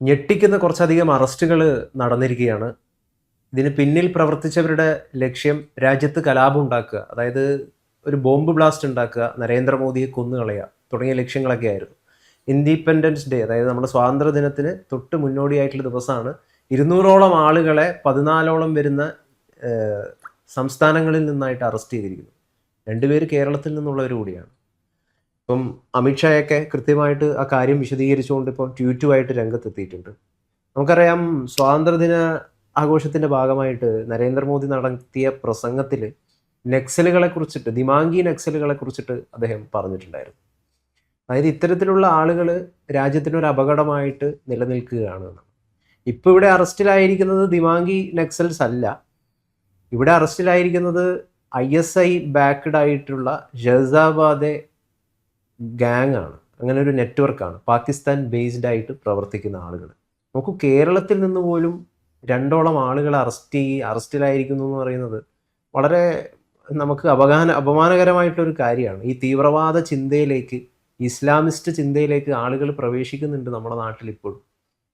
ഞെട്ടിക്കുന്ന കുറച്ചധികം അറസ്റ്റുകൾ നടന്നിരിക്കുകയാണ്. ഇതിന് പിന്നിൽ പ്രവർത്തിച്ചവരുടെ ലക്ഷ്യം രാജ്യത്ത് കലാപം ഉണ്ടാക്കുക, അതായത് ഒരു ബോംബ് ബ്ലാസ്റ്റ് ഉണ്ടാക്കുക, നരേന്ദ്രമോദിയെ കൊന്നുകളയുക തുടങ്ങിയ ലക്ഷ്യങ്ങളൊക്കെ ആയിരുന്നു. ഇൻഡിപെൻഡൻസ് ഡേ, അതായത് നമ്മുടെ സ്വാതന്ത്ര്യ ദിനത്തിന് തൊട്ട് മുന്നോടിയായിട്ടുള്ള ദിവസമാണ് 200ഓളം ആളുകളെ 14ഓളം വരുന്ന സംസ്ഥാനങ്ങളിൽ നിന്നായിട്ട് അറസ്റ്റ് ചെയ്തിരിക്കുന്നു. 2 പേര് കേരളത്തിൽ നിന്നുള്ളവർ കൂടിയാണ്. ഇപ്പം അമിത്ഷായൊക്കെ കൃത്യമായിട്ട് ആ കാര്യം വിശദീകരിച്ചുകൊണ്ട് ഇപ്പോൾ ട്വീറ്റുമായിട്ട് രംഗത്തെത്തിയിട്ടുണ്ട്. നമുക്കറിയാം, സ്വാതന്ത്ര്യദിന ആഘോഷത്തിൻ്റെ ഭാഗമായിട്ട് നരേന്ദ്രമോദി നടത്തിയ പ്രസംഗത്തിൽ നക്സലുകളെ കുറിച്ചിട്ട്, ദിമാങ്കി നക്സലുകളെ കുറിച്ചിട്ട് അദ്ദേഹം പറഞ്ഞിട്ടുണ്ടായിരുന്നു. അതായത് ഇത്തരത്തിലുള്ള ആളുകൾ രാജ്യത്തിനൊരു അപകടമായിട്ട് നിലനിൽക്കുകയാണ് എന്നാണ്. ഇപ്പോൾ ഇവിടെ അറസ്റ്റിലായിരിക്കുന്നത് ദിമാങ്കി നക്സൽസ് അല്ല. ഇവിടെ അറസ്റ്റിലായിരിക്കുന്നത് ISI ബാക്ക്ഡ് ആയിട്ടുള്ള ഷഹസാബാദെ ഗാങ് ആണ്. അങ്ങനെ ഒരു നെറ്റ്വർക്കാണ്, പാകിസ്ഥാൻ ബേസ്ഡ് ആയിട്ട് പ്രവർത്തിക്കുന്ന ആളുകൾ. നമുക്ക് കേരളത്തിൽ നിന്ന് പോലും 2ഓളം ആളുകൾ അറസ്റ്റിലായിരിക്കുന്നു എന്ന് പറയുന്നത് വളരെ നമുക്ക് അപമാനകരമായിട്ടൊരു കാര്യമാണ്. ഈ തീവ്രവാദ ചിന്തയിലേക്ക്, ഇസ്ലാമിസ്റ്റ് ചിന്തയിലേക്ക് ആളുകൾ പ്രവേശിക്കുന്നുണ്ട് നമ്മുടെ നാട്ടിൽ ഇപ്പോഴും.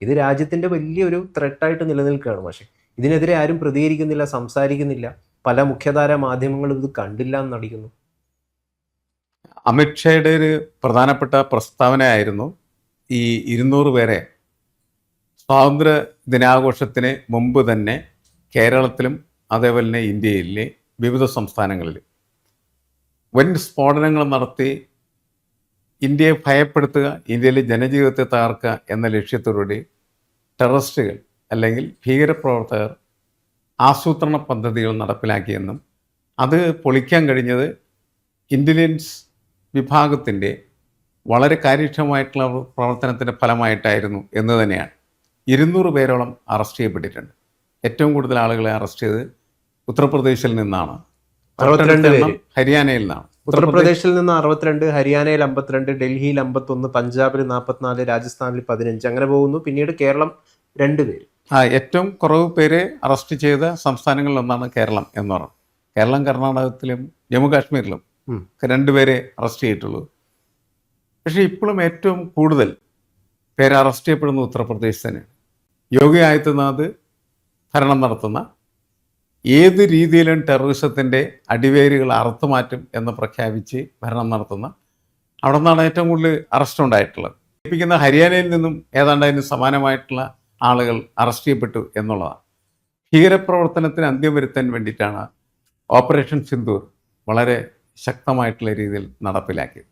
ഇത് രാജ്യത്തിൻ്റെ വലിയൊരു ത്രെട്ടായിട്ട് നിലനിൽക്കുകയാണ്. പക്ഷേ ഇതിനെതിരെ ആരും പ്രതികരിക്കുന്നില്ല, സംസാരിക്കുന്നില്ല. പല മുഖ്യധാര മാധ്യമങ്ങളും ഇത് കണ്ടില്ല എന്ന് നടിക്കുന്നു. അമിത്ഷായുടെ ഒരു പ്രധാനപ്പെട്ട പ്രസ്താവനയായിരുന്നു ഈ 200 പേരെ സ്വാതന്ത്ര്യ ദിനാഘോഷത്തിന് മുമ്പ് തന്നെ കേരളത്തിലും അതേപോലെ തന്നെ ഇന്ത്യയിലെ വിവിധ സംസ്ഥാനങ്ങളിൽ വൻ സ്ഫോടനങ്ങൾ നടത്തി ഇന്ത്യയെ ഭയപ്പെടുത്തുക, ഇന്ത്യയിലെ ജനജീവിതത്തെ തകർക്കുക എന്ന ലക്ഷ്യത്തോടുകൂടി ടെററിസ്റ്റുകൾ അല്ലെങ്കിൽ ഭീകരപ്രവർത്തകർ ആസൂത്രണ പദ്ധതികൾ നടപ്പിലാക്കിയെന്നും അത് പൊളിക്കാൻ കഴിഞ്ഞത് ഇൻ്റലിജൻസ് വിഭാഗത്തിൻ്റെ വളരെ കാര്യക്ഷമമായിട്ടുള്ള പ്രവർത്തനത്തിൻ്റെ ഫലമായിട്ടായിരുന്നു എന്ന് തന്നെയാണ്. 200 പേരോളം അറസ്റ്റ് ചെയ്യപ്പെട്ടിട്ടുണ്ട്. ഏറ്റവും കൂടുതൽ ആളുകളെ അറസ്റ്റ് ചെയ്ത് ഉത്തർപ്രദേശിൽ നിന്നാണ്, 62 പേര്. ഹരിയാനയിൽ നിന്നാണ്. ഉത്തർപ്രദേശിൽ നിന്ന് 62, ഹരിയാനയിൽ 52, ഡൽഹിയിൽ 51, പഞ്ചാബിൽ 44, രാജസ്ഥാനിൽ 15, അങ്ങനെ പോകുന്നു. പിന്നീട് കേരളം 2 പേര്. ഏറ്റവും കുറവ് പേര് അറസ്റ്റ് ചെയ്ത സംസ്ഥാനങ്ങളിലൊന്നാണ് കേരളം എന്ന് പറയുന്നത്. കേരളം, കർണാടകത്തിലും ജമ്മു കാശ്മീരിലും 2 പേരെ അറസ്റ്റ് ചെയ്തിട്ടുള്ളൂ. പക്ഷേ ഇപ്പോഴും ഏറ്റവും കൂടുതൽ പേര് അറസ്റ്റ് ചെയ്യപ്പെടുന്ന ഉത്തർപ്രദേശ് തന്നെയാണ്. യോഗി ആദിത്യനാഥ് ഭരണം നടത്തുന്ന, ഏത് രീതിയിലും ടെററിസത്തിൻ്റെ അടിവേരുകൾ അറുത്തുമാറ്റും എന്ന് പ്രഖ്യാപിച്ച് ഭരണം നടത്തുന്ന, അവിടെ നിന്നാണ് ഏറ്റവും കൂടുതൽ അറസ്റ്റ് ഉണ്ടായിട്ടുള്ളത്. ഏൽപ്പിക്കുന്ന ഹരിയാനയിൽ നിന്നും ഏതാണ്ട് അതിന് സമാനമായിട്ടുള്ള ആളുകൾ അറസ്റ്റ് ചെയ്യപ്പെട്ടു എന്നുള്ളതാണ്. ഭീകരപ്രവർത്തനത്തിന് അന്ത്യം വരുത്താൻ വേണ്ടിയിട്ടാണ് ഓപ്പറേഷൻ സിന്ദൂർ വളരെ ശക്തമായിട്ടുള്ള രീതിയിൽ നടപ്പിലാക്കിയത്.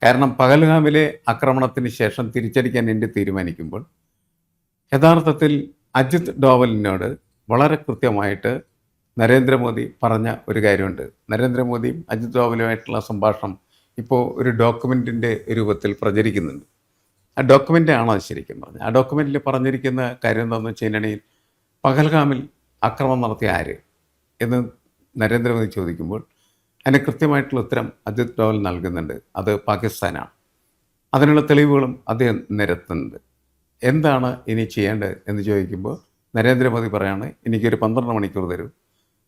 കാരണം പഹൽഗാമിലെ ആക്രമണത്തിന് ശേഷം തിരിച്ചടിക്കാൻ ഇന്ത്യ തീരുമാനിക്കുമ്പോൾ യഥാർത്ഥത്തിൽ അജിത് ഡോവലിനോട് വളരെ കൃത്യമായിട്ട് നരേന്ദ്രമോദി പറഞ്ഞ ഒരു കാര്യമുണ്ട്. നരേന്ദ്രമോദിയും അജിത് ഡോവലുമായിട്ടുള്ള സംഭാഷണം ഇപ്പോൾ ഒരു ഡോക്യുമെൻറ്റിൻ്റെ രൂപത്തിൽ പ്രചരിക്കുന്നുണ്ട്. ആ ഡോക്യുമെൻ്റ് ആണോ അത് ശരിക്കും പറഞ്ഞത്? ആ ഡോക്യുമെൻറ്റിൽ പറഞ്ഞിരിക്കുന്ന കാര്യം എന്താണെന്ന് വെച്ച് കഴിഞ്ഞാൽ, പഹൽഗാമിൽ ആക്രമണം നടത്തിയ ആര് എന്ന് നരേന്ദ്രമോദി ചോദിക്കുമ്പോൾ അതിന് കൃത്യമായിട്ടുള്ള ഉത്തരം അജിത് ഡോവൽ നൽകുന്നുണ്ട്. അത് പാകിസ്ഥാനാണ്. അതിനുള്ള തെളിവുകളും അദ്ദേഹം നിരത്തുന്നുണ്ട്. എന്താണ് ഇനി ചെയ്യേണ്ടത് എന്ന് ചോദിക്കുമ്പോൾ നരേന്ദ്രമോദി പറയാണ്, എനിക്കൊരു 12 മണിക്കൂർ തരൂ,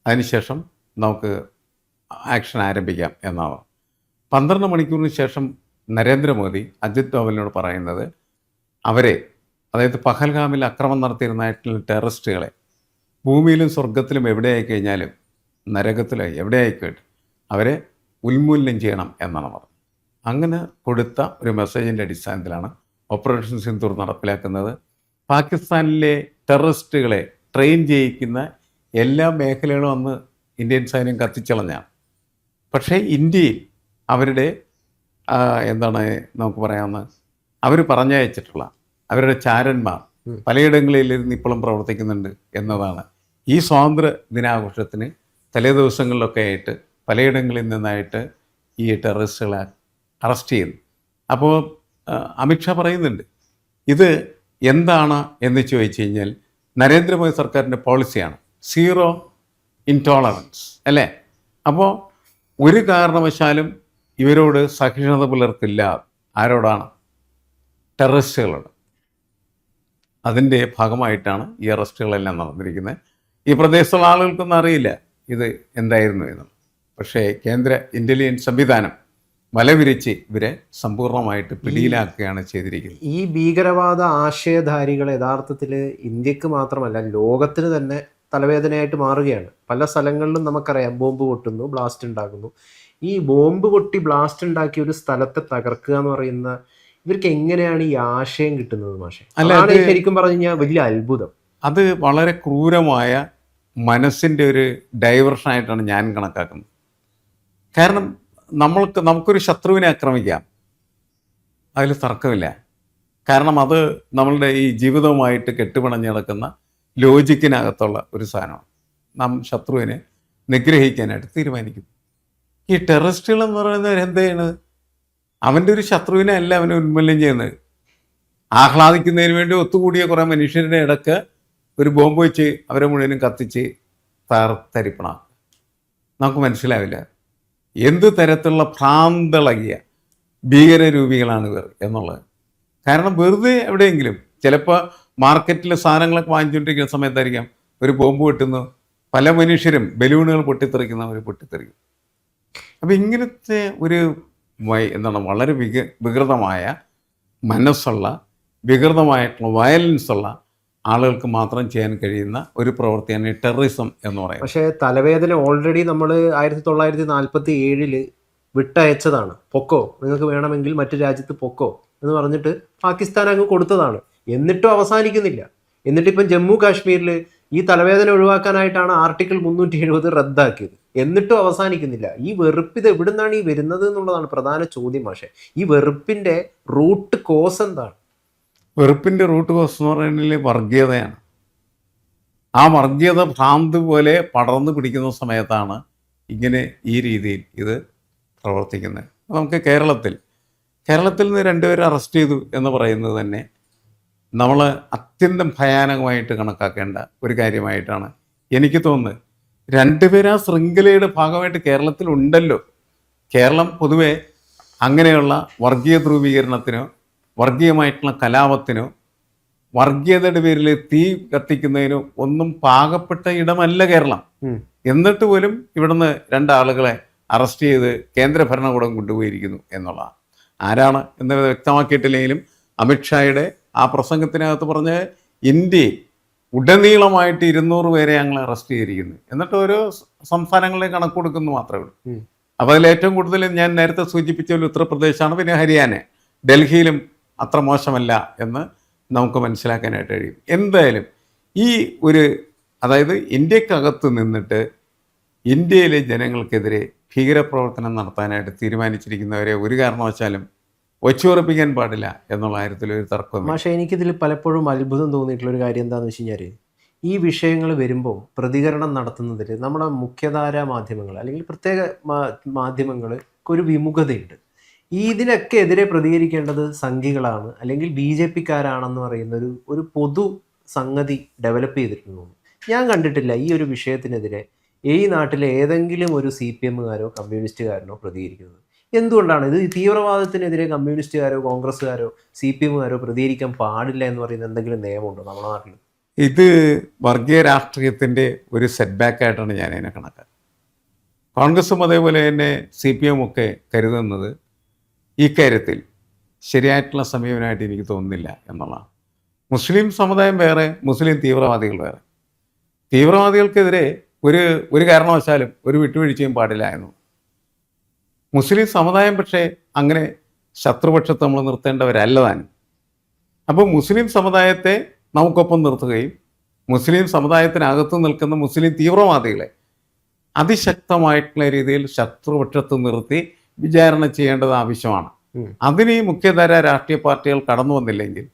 അതിനുശേഷം നമുക്ക് ആക്ഷൻ ആരംഭിക്കാം എന്നാണ്. 12 മണിക്കൂറിന് ശേഷം നരേന്ദ്രമോദി അജിത് ഡോവലിനോട് പറയുന്നത്, അവരെ, അതായത് പഹൽഗാമിൽ അക്രമണം നടത്തിയിരുന്നായിട്ടുള്ള ടെററിസ്റ്റുകളെ ഭൂമിയിലും സ്വർഗത്തിലും എവിടെയായി കഴിഞ്ഞാലും നരകത്തിലായി എവിടെയായിക്കോട്ടെ അവരെ ഉന്മൂലനം ചെയ്യണം എന്നാണ് പറഞ്ഞത്. അങ്ങനെ കൊടുത്ത ഒരു മെസ്സേജിൻ്റെ അടിസ്ഥാനത്തിലാണ് ഓപ്പറേഷൻ സിന്ദൂർ നടപ്പിലാക്കുന്നത്. പാകിസ്ഥാനിലെ ടെററിസ്റ്റുകളെ ട്രെയിൻ ചെയ്യിക്കുന്ന എല്ലാ മേഖലകളും അന്ന് ഇന്ത്യൻ സൈന്യം കത്തിച്ചളഞ്ഞാണ്. പക്ഷേ ഇന്ത്യയിൽ അവരുടെ നമുക്ക് പറയാവുന്ന, അവർ പറഞ്ഞയച്ചിട്ടുള്ള അവരുടെ ചാരന്മാർ പലയിടങ്ങളിലിരുന്ന് ഇപ്പോഴും പ്രവർത്തിക്കുന്നുണ്ട് എന്നതാണ്. ഈ സ്വാതന്ത്ര്യ ദിനാഘോഷത്തിന് തലേ ദിവസങ്ങളിലൊക്കെ ആയിട്ട് പലയിടങ്ങളിൽ നിന്നായിട്ട് ഈ ടെററിസ്റ്റുകളെ അറസ്റ്റ് ചെയ്യുന്നു. അപ്പോൾ അമിത്ഷാ പറയുന്നുണ്ട്, ഇത് എന്താണ് എന്ന് ചോദിച്ചു കഴിഞ്ഞാൽ നരേന്ദ്രമോദി സർക്കാരിൻ്റെ പോളിസിയാണ് സീറോ ഇൻടോളറൻസ്, അല്ലേ? അപ്പോൾ ഒരു കാരണവശാലും ഇവരോട് സഹിഷ്ണുത പുലർത്തില്ല. ആരോടാണ്? ടെററിസ്റ്റുകളോട്. അതിൻ്റെ ഭാഗമായിട്ടാണ് ഈ അറസ്റ്റുകളെല്ലാം നടന്നിരിക്കുന്നത്. ഈ പ്രദേശത്തുള്ള ആളുകൾക്കൊന്നും അറിയില്ല ഇത് എന്തായിരുന്നു എന്ന്. പക്ഷേ കേന്ദ്ര ഇൻ്റലിജൻസ് സംവിധാനം വലവിരിച്ച് ഇവരെ സമ്പൂർണ്ണമായിട്ട് പിടിയിലാക്കുകയാണ് ചെയ്തിരിക്കുന്നത്. ഈ ഭീകരവാദ ആശയധാരികൾ യഥാർത്ഥത്തിൽ ഇന്ത്യക്ക് മാത്രമല്ല ലോകത്തിന് തന്നെ തലവേദനയായിട്ട് മാറുകയാണ്. പല സ്ഥലങ്ങളിലും നമുക്കറിയാം ബോംബ് പൊട്ടുന്നു, ബ്ലാസ്റ്റ് ഉണ്ടാകുന്നു. ഈ ബോംബ് പൊട്ടി ബ്ലാസ്റ്റ് ഉണ്ടാക്കി ഒരു സ്ഥലത്തെ തകർക്കുക എന്ന് പറയുന്ന ഇവർക്ക് എങ്ങനെയാണ് ഈ ആശയം കിട്ടുന്നത് മാഷെ? അതാണ് ശരിക്കും പറഞ്ഞു കഴിഞ്ഞാൽ വലിയ അത്ഭുതം. അത് വളരെ ക്രൂരമായ മനസ്സിൻ്റെ ഒരു ഡൈവേർഷനായിട്ടാണ് ഞാൻ കണക്കാക്കുന്നത്. കാരണം നമുക്കൊരു ശത്രുവിനെ ആക്രമിക്കാം, അതിൽ തർക്കമില്ല. കാരണം അത് നമ്മളുടെ ഈ ജീവിതവുമായിട്ട് കെട്ടുപിണഞ്ഞ് കിടക്കുന്ന ലോജിക്കിനകത്തുള്ള ഒരു സാധനമാണ്. നാം ശത്രുവിനെ നിഗ്രഹിക്കാനായിട്ട് തീരുമാനിക്കും. ഈ ടെററിസ്റ്റുകൾ എന്ന് പറയുന്നവർ എന്ത് ചെയ്യണത്? അവൻ്റെ ഒരു ശത്രുവിനെ അല്ല അവനെ ഉന്മൂലനം ചെയ്യുന്നത്. ആഹ്ലാദിക്കുന്നതിന് വേണ്ടി ഒത്തുകൂടിയ കുറേ മനുഷ്യരുടെ ഇടയ്ക്ക് ഒരു ബോംബ് വെച്ച് അവരെ മുഴുവനും കത്തിച്ച് തരിപ്പണം. നമുക്ക് മനസ്സിലാവില്ല എന്ത് തരത്തിലുള്ള ഭ്രാന്തളകിയ ഭീകരരൂപികളാണ് ഇവർ എന്നുള്ളത്. കാരണം വെറുതെ എവിടെയെങ്കിലും ചിലപ്പോൾ മാർക്കറ്റിൽ സാധനങ്ങളൊക്കെ വാങ്ങിച്ചുകൊണ്ടിരിക്കുന്ന സമയത്തായിരിക്കാം ഒരു ബോംബ് പൊട്ടുന്നു, പല മനുഷ്യരും ബലൂണുകൾ പൊട്ടിത്തെറിക്കുന്നവർ പൊട്ടിത്തെറിക്കും. അപ്പം ഇങ്ങനത്തെ ഒരു വളരെ വികൃതമായ മനസ്സുള്ള, വികൃതമായിട്ടുള്ള വയലൻസുള്ള ആളുകൾക്ക് മാത്രം ചെയ്യാൻ കഴിയുന്ന ഒരു പ്രവൃത്തിയാണ് ടെററിസം എന്ന് പറയുന്നത്. പക്ഷേ തലവേദന ഓൾറെഡി നമ്മൾ 1947 വിട്ടയച്ചതാണ്. പൊക്കോ, നിങ്ങൾക്ക് വേണമെങ്കിൽ മറ്റു രാജ്യത്ത് പൊക്കോ എന്ന് പറഞ്ഞിട്ട് പാകിസ്ഥാൻ അങ്ങ് കൊടുത്തതാണ്. എന്നിട്ടും അവസാനിക്കുന്നില്ല. എന്നിട്ടിപ്പം ജമ്മു കാശ്മീരിൽ ഈ തലവേദന ഒഴിവാക്കാനായിട്ടാണ് ആർട്ടിക്കിൾ 370 റദ്ദാക്കിയത്. എന്നിട്ടും അവസാനിക്കുന്നില്ല. ഈ വെറുപ്പ് ഇത് എവിടുന്നാണ് ഈ വരുന്നത് എന്നുള്ളതാണ് പ്രധാന ചോദ്യം. പക്ഷേ ഈ വെറുപ്പിൻ്റെ റൂട്ട് കോസ് എന്താണ്? വെറുപ്പിൻ്റെ റൂട്ട് കോസ് എന്ന് പറയുന്നത് വർഗീയതയാണ്. ആ വർഗീയത ഭ്രാന്ത് പോലെ പടർന്നു പിടിക്കുന്ന സമയത്താണ് ഇങ്ങനെ ഈ രീതിയിൽ ഇത് പ്രവർത്തിക്കുന്നത്. നമുക്ക് കേരളത്തിൽ നിന്ന് 2 പേരെ അറസ്റ്റ് ചെയ്തു എന്ന് പറയുന്നത് തന്നെ നമ്മൾ അത്യന്തം ഭയാനകമായിട്ട് കണക്കാക്കേണ്ട ഒരു കാര്യമായിട്ടാണ് എനിക്ക് തോന്നുന്നത്. 2 പേര് ആ ശൃംഖലയുടെ ഭാഗമായിട്ട് കേരളത്തിലുണ്ടല്ലോ. കേരളം പൊതുവെ അങ്ങനെയുള്ള വർഗീയ ധ്രുവീകരണത്തിനോ വർഗീയമായിട്ടുള്ള കലാപത്തിനോ വർഗീയതയുടെ പേരിൽ തീ കത്തിക്കുന്നതിനോ ഒന്നും പാകപ്പെട്ട ഇടമല്ല കേരളം. എന്നിട്ട് പോലും ഇവിടുന്ന് 2 ആളുകളെ അറസ്റ്റ് ചെയ്ത് കേന്ദ്ര ഭരണകൂടം കൊണ്ടുപോയിരിക്കുന്നു എന്നുള്ളതാണ്. ആരാണ് എന്ന് വ്യക്തമാക്കിയിട്ടില്ലെങ്കിലും അമിത്ഷായുടെ ആ പ്രസംഗത്തിനകത്ത് പറഞ്ഞ ഇന്ത്യയിൽ ഉടനീളമായിട്ട് 200 പേരെ ഞങ്ങൾ അറസ്റ്റ് ചെയ്തിരിക്കുന്നു. എന്നിട്ട് ഓരോ സംസ്ഥാനങ്ങളിലെ കണക്ക് കൊടുക്കുന്നു മാത്രമേ ഉള്ളൂ. അപ്പോൾ അതിൽ ഏറ്റവും കൂടുതൽ ഞാൻ നേരത്തെ സൂചിപ്പിച്ച ഒരു ഉത്തർപ്രദേശാണ്, പിന്നെ ഹരിയാന, ഡൽഹിയിലും അത്ര മോശമല്ല എന്ന് നമുക്ക് മനസ്സിലാക്കാനായിട്ട് കഴിയും. എന്തായാലും ഈ അതായത് ഇന്ത്യക്കകത്ത് നിന്നിട്ട് ഇന്ത്യയിലെ ജനങ്ങൾക്കെതിരെ ഭീകരപ്രവർത്തനം നടത്താനായിട്ട് തീരുമാനിച്ചിരിക്കുന്നവരെ ഒരു കാരണവശാലും ഒച്ചുറപ്പിക്കാൻ പാടില്ല എന്നുള്ള കാര്യത്തിൽ ഒരു തർക്കം. പക്ഷേ എനിക്കിതിൽ പലപ്പോഴും അത്ഭുതം തോന്നിയിട്ടുള്ളൊരു കാര്യം എന്താണെന്ന് വെച്ച് കഴിഞ്ഞാൽ, ഈ വിഷയങ്ങൾ വരുമ്പോൾ പ്രതികരണം നടത്തുന്നതിൽ നമ്മുടെ മുഖ്യധാര മാധ്യമങ്ങൾ അല്ലെങ്കിൽ പ്രത്യേക മാധ്യമങ്ങൾക്ക് ഒരു വിമുഖതയുണ്ട്. ഇതിനൊക്കെ എതിരെ പ്രതികരിക്കേണ്ടത് സംഘികളാണ് അല്ലെങ്കിൽ BJP-ക്കാരാണെന്ന് പറയുന്ന ഒരു പൊതു സംഗതി ഡെവലപ്പ് ചെയ്തിട്ടുണ്ട്. ഞാൻ കണ്ടിട്ടില്ല ഈ ഒരു വിഷയത്തിനെതിരെ ഈ നാട്ടിലെ ഏതെങ്കിലും ഒരു CPM-കാരോ കമ്മ്യൂണിസ്റ്റുകാരനോ പ്രതികരിക്കുന്നത്. എന്തുകൊണ്ടാണ് ഇത്? തീവ്രവാദത്തിനെതിരെ കമ്മ്യൂണിസ്റ്റുകാരോ കോൺഗ്രസ്സുകാരോ CPM-കാരോ പ്രതികരിക്കാൻ പാടില്ല എന്ന് പറയുന്ന എന്തെങ്കിലും നിയമമുണ്ടോ നമ്മുടെ നാട്ടിൽ? ഇത് വർഗീയ രാഷ്ട്രീയത്തിൻ്റെ ഒരു സെറ്റ് ബാക്കായിട്ടാണ് ഞാൻ അതിനെ കണക്കാക്കുന്നത്. കോൺഗ്രസും അതേപോലെ തന്നെ CPM ഒക്കെ കരുതുന്നത് ഈ കാര്യത്തിൽ ശരിയായിട്ടുള്ള സമീപനമായിട്ട് എനിക്ക് തോന്നുന്നില്ല എന്നുള്ളതാണ്. മുസ്ലിം സമുദായം വേറെ, മുസ്ലിം തീവ്രവാദികൾ വേറെ. തീവ്രവാദികൾക്കെതിരെ ഒരു കാരണവശാലും ഒരു വിട്ടുവീഴ്ചയും പാടില്ല എന്നു. മുസ്ലിം സമുദായം പക്ഷേ അങ്ങനെ ശത്രുപക്ഷത്ത് നമ്മൾ നിർത്തേണ്ടവരല്ല താനും. അപ്പോൾ മുസ്ലിം സമുദായത്തെ നമുക്കൊപ്പം നിർത്തുകയും മുസ്ലിം സമുദായത്തിനകത്ത് നിൽക്കുന്ന മുസ്ലിം തീവ്രവാദികളെ അതിശക്തമായിട്ടുള്ള രീതിയിൽ ശത്രുപക്ഷത്ത് നിർത്തി വിചാരണ ചെയ്യേണ്ടത് ആവശ്യമാണ്. അതിന് ഈ മുഖ്യധാര രാഷ്ട്രീയ പാർട്ടികൾ കടന്നു വന്നില്ലെങ്കിൽ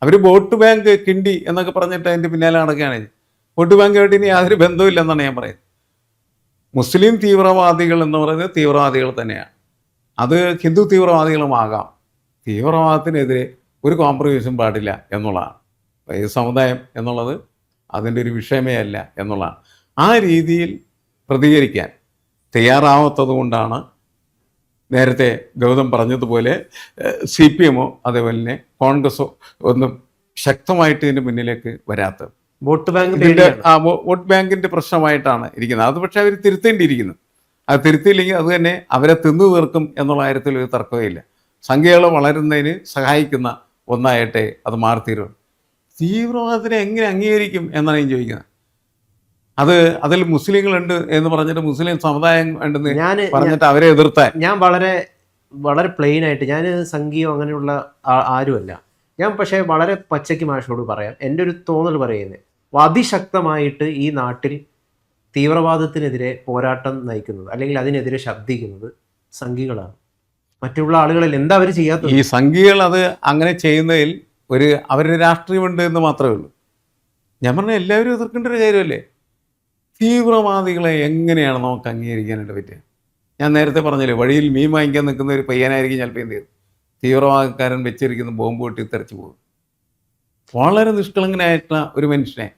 അവർ വോട്ട് ബാങ്ക് കിണ്ടി എന്നൊക്കെ പറഞ്ഞിട്ട് അതിൻ്റെ പിന്നാലെ നടക്കുകയാണ്. വോട്ട് ബാങ്കുമായിട്ട് ഇനി യാതൊരു ബന്ധമില്ലെന്നാണ് ഞാൻ പറയുന്നത്. മുസ്ലിം തീവ്രവാദികൾ എന്ന് പറയുന്നത് തീവ്രവാദികൾ തന്നെയാണ്. അത് ഹിന്ദു തീവ്രവാദികളുമാകാം. തീവ്രവാദത്തിനെതിരെ ഒരു കോംപ്രമൈസും പാടില്ല എന്നുള്ളതാണ്. ഈ സമുദായം എന്നുള്ളത് അതിൻ്റെ ഒരു വിഷയമേ അല്ല എന്നുള്ളതാണ്. ആ രീതിയിൽ പ്രതികരിക്കാൻ തയ്യാറാവാത്തത് കൊണ്ടാണ് നേരത്തെ ഗൗതം പറഞ്ഞതുപോലെ CPM-ഓ അതേപോലെ തന്നെ കോൺഗ്രസ്സോ ഒന്നും ശക്തമായിട്ട് ഇതിൻ്റെ മുന്നിലേക്ക് വരാത്തത്. വോട്ട് ബാങ്ക് വോട്ട് ബാങ്കിൻ്റെ പ്രശ്നമായിട്ടാണ് ഇരിക്കുന്നത്. അത് പക്ഷേ അവർ തിരുത്തേണ്ടിയിരിക്കുന്നു. അത് തിരുത്തിയില്ലെങ്കിൽ അത് തന്നെ അവരെ തിന്നു തീർക്കും എന്നുള്ള കാര്യത്തിൽ ഒരു തർക്കമില്ല. സംഖ്യകൾ വളരുന്നതിന് സഹായിക്കുന്ന ഒന്നായിട്ടേ അത് മാറിത്തീരും. തീവ്രവാദത്തിനെ എങ്ങനെ അംഗീകരിക്കും എന്നാണ് ഞാൻ ചോദിക്കുന്നത്. അതിൽ മുസ്ലിങ്ങളുണ്ട് എന്ന് പറഞ്ഞിട്ട് മുസ്ലിം സമുദായം ഉണ്ടെന്ന് പറഞ്ഞിട്ട് അവരെ എതിർത്താൻ ഞാൻ വളരെ വളരെ പ്ലെയിൻ ആയിട്ട്, ഞാൻ സംഘീയം അങ്ങനെയുള്ള ആരുമല്ല ഞാൻ. പക്ഷേ വളരെ പച്ചയ്ക്ക് മാഷോട് പറയാം, എൻ്റെ ഒരു തോന്നൽ പറയുന്നത്, അതിശക്തമായിട്ട് ഈ നാട്ടിൽ തീവ്രവാദത്തിനെതിരെ പോരാട്ടം നയിക്കുന്നത് അല്ലെങ്കിൽ അതിനെതിരെ ശബ്ദിക്കുന്നത് സംഘികളാണ്. മറ്റുള്ള ആളുകളിൽ എന്താ അവർ ചെയ്യാത്തത്? ഈ സംഘികൾ അത് അങ്ങനെ ചെയ്യുന്നതിൽ അവരുടെ രാഷ്ട്രീയമുണ്ട് എന്ന് മാത്രമേ ഉള്ളൂ. ഞാൻ പറഞ്ഞ എല്ലാവരും എതിർക്കേണ്ട ഒരു കാര്യമല്ലേ. തീവ്രവാദികളെ എങ്ങനെയാണ് നമുക്ക് അംഗീകരിക്കാനായിട്ട് പറ്റുക? ഞാൻ നേരത്തെ പറഞ്ഞില്ലേ, വഴിയിൽ മീൻ വാങ്ങിക്കാൻ നിൽക്കുന്ന ഒരു പയ്യനായിരിക്കും ചിലപ്പോൾ എന്ത് ചെയ്യും, തീവ്രവാദക്കാരൻ വെച്ചിരിക്കുന്ന ബോംബ് പൊട്ടി തെറിച്ചു പോകും. വളരെ നിഷ്കളങ്കനായിട്ടുള്ള ഒരു മനുഷ്യനെ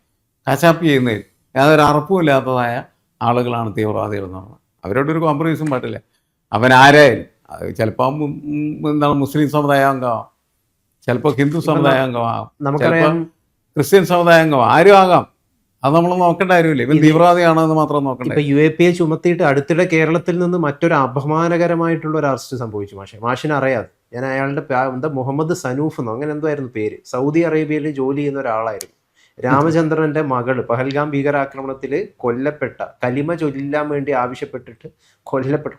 കശാപ്പ് ചെയ്യുന്നതിൽ യാതൊരു അറപ്പുമില്ലാത്തതായ ആളുകളാണ് തീവ്രവാദികൾ എന്ന് പറഞ്ഞത്. അവരോടൊരു കോംപ്രമൈസും പാടില്ല. അവൻ ആരായാലും, ചിലപ്പോൾ എന്താണ് മുസ്ലിം സമുദായ അംഗമാവാം, ചിലപ്പോൾ ഹിന്ദു സമുദായ അംഗമാവാം, ചിലപ്പോൾ ക്രിസ്ത്യൻ സമുദായ അംഗമാവാം, ആരും ആകാം. അത് നമ്മൾ നോക്കേണ്ട കാര്യമില്ല. ഇവൻ തീവ്രവാദിയാണോ എന്ന് മാത്രം നോക്കണ്ട. ഇപ്പൊ UAPA ചുമത്തിയിട്ട് അടുത്തിടെ കേരളത്തിൽ നിന്ന് മറ്റൊരു അപമാനകരമായിട്ടുള്ള ഒരു അറസ്റ്റ് സംഭവിച്ചു. മാഷിനെ അറിയാതെ, ഞാൻ അയാളുടെ എന്താ മുഹമ്മദ് സനൂഫ് എന്നോ അങ്ങനെ എന്തോ ആയിരുന്നു പേര്. സൗദി അറേബ്യയിൽ ജോലി ചെയ്യുന്ന ഒരാളായിരുന്നു. രാമചന്ദ്രന്റെ മകള് പഹൽഗാം ഭീകരാക്രമണത്തിൽ കൊല്ലപ്പെട്ട, കലിമ ചൊല്ലാൻ വേണ്ടി ആവശ്യപ്പെട്ടിട്ട്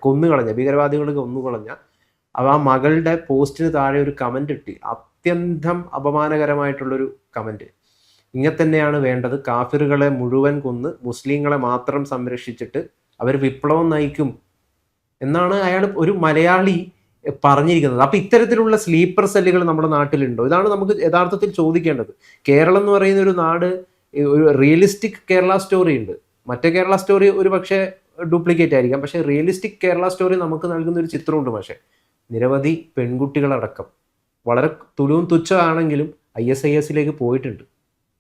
കൊന്നുകളഞ്ഞ, ഭീകരവാദികൾ കൊന്നുകളഞ്ഞ ആ മകളുടെ പോസ്റ്റിന് താഴെ ഒരു കമന്റ് ഇട്ടി, അത്യന്തം അപമാനകരമായിട്ടുള്ളൊരു കമന്റ്. ഇങ്ങനെ തന്നെയാണ് വേണ്ടത്, കാഫിറുകളെ മുഴുവൻ കൊന്ന് മുസ്ലിങ്ങളെ മാത്രം സംരക്ഷിച്ചിട്ട് അവർ വിപ്ലവം നയിക്കും എന്നാണ് അയാൾ, ഒരു മലയാളി, പറഞ്ഞിരിക്കുന്നത്. അപ്പൊ ഇത്തരത്തിലുള്ള സ്ലീപ്പർ സെല്ലുകൾ നമ്മുടെ നാട്ടിലുണ്ടോ? ഇതാണ് നമുക്ക് യഥാർത്ഥത്തിൽ ചോദിക്കേണ്ടത്. കേരളം എന്ന് പറയുന്ന ഒരു നാട്, ഒരു റിയലിസ്റ്റിക് കേരള സ്റ്റോറി ഉണ്ട്. മറ്റേ കേരള സ്റ്റോറി ഒരു പക്ഷേ ഡ്യൂപ്ലിക്കേറ്റ് ആയിരിക്കാം, പക്ഷേ റിയലിസ്റ്റിക് കേരള സ്റ്റോറി നമുക്ക് നൽകുന്ന ഒരു ചിത്രമുണ്ട്. പക്ഷേ നിരവധി പെൺകുട്ടികളടക്കം വളരെ തുലവും തുച്ഛമാണെങ്കിലും ISIS പോയിട്ടുണ്ട്,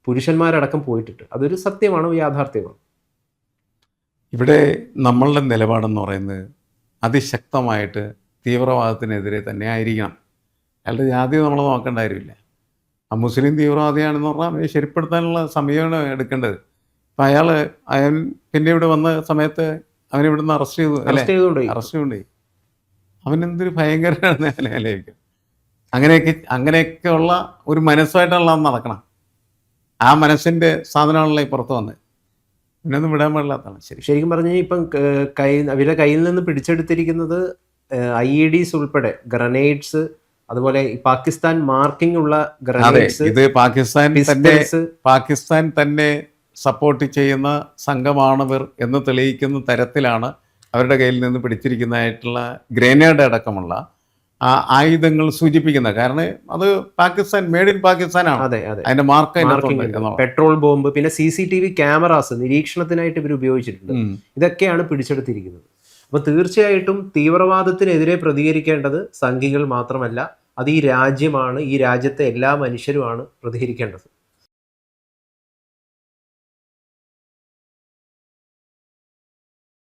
പുരുഷന്മാരടക്കം പോയിട്ടുണ്ട്. അതൊരു സത്യമാണ്, യാഥാർത്ഥ്യമാണ്. ഇവിടെ നമ്മളുടെ നിലപാടെന്ന് പറയുന്നത് അതിശക്തമായിട്ട് തീവ്രവാദത്തിനെതിരെ തന്നെ ആയിരിക്കണം. അയാളുടെ ജാതി നമ്മൾ നോക്കേണ്ട കാര്യമില്ല. ആ മുസ്ലിം തീവ്രവാദിയാണെന്ന് പറഞ്ഞാൽ അവനെ ശരിപ്പെടുത്താനുള്ള സമയമാണ് എടുക്കേണ്ടത്. അപ്പം അയാൾ പിന്നെ ഇവിടെ വന്ന സമയത്ത് അവനിവിടെ നിന്ന് അറസ്റ്റ് ചെയ്തുകൊണ്ടേ അവനെന്തൊരു ഭയങ്കര നിലയിലേക്ക് അങ്ങനെയൊക്കെയുള്ള ഒരു മനസ്സായിട്ടുള്ള നടക്കണം. ആ മനസ്സിൻ്റെ സാധനമാണല്ലോ പുറത്ത് വന്നത്. പിന്നൊന്നും വിടാൻ പാടില്ലാത്തതാണ്. ശരിക്കും പറഞ്ഞു കഴിഞ്ഞാൽ ഇപ്പം അവരുടെ കയ്യിൽ നിന്ന് പിടിച്ചെടുത്തിരിക്കുന്നത് IEDs ഉൾപ്പെടെ ഗ്രനേഡ്സ്, അതുപോലെ പാകിസ്ഥാൻ മാർക്കിംഗ് ഉള്ള ഗ്രനേഡ്സ്. ഇത് പാകിസ്ഥാൻ തന്നെ സപ്പോർട്ട് ചെയ്യുന്ന സംഘമാണവർ എന്ന് തെളിയിക്കുന്ന തരത്തിലാണ് അവരുടെ കയ്യിൽ നിന്ന് പിടിച്ചിരിക്കുന്നതായിട്ടുള്ള ഗ്രനേഡ് അടക്കമുള്ള ആയുധങ്ങൾ സൂചിപ്പിക്കുന്നത്. കാരണം അത് പാകിസ്ഥാൻ, മെയ്ഡ് ഇൻ പാകിസ്ഥാനാണ്. അതിന്റെ മാർക്ക്, പെട്രോൾ ബോംബ്, പിന്നെ CCTV ക്യാമറാസ് നിരീക്ഷണത്തിനായിട്ട് ഇവർ ഉപയോഗിച്ചിട്ടുണ്ട്. ഇതൊക്കെയാണ് പിടിച്ചെടുത്തിരിക്കുന്നത്. അപ്പൊ തീർച്ചയായിട്ടും തീവ്രവാദത്തിനെതിരെ പ്രതികരിക്കേണ്ടത് സംഘികൾ മാത്രമല്ല, അത് ഈ രാജ്യമാണ്, ഈ രാജ്യത്തെ എല്ലാ മനുഷ്യരുമാണ് പ്രതികരിക്കേണ്ടത്.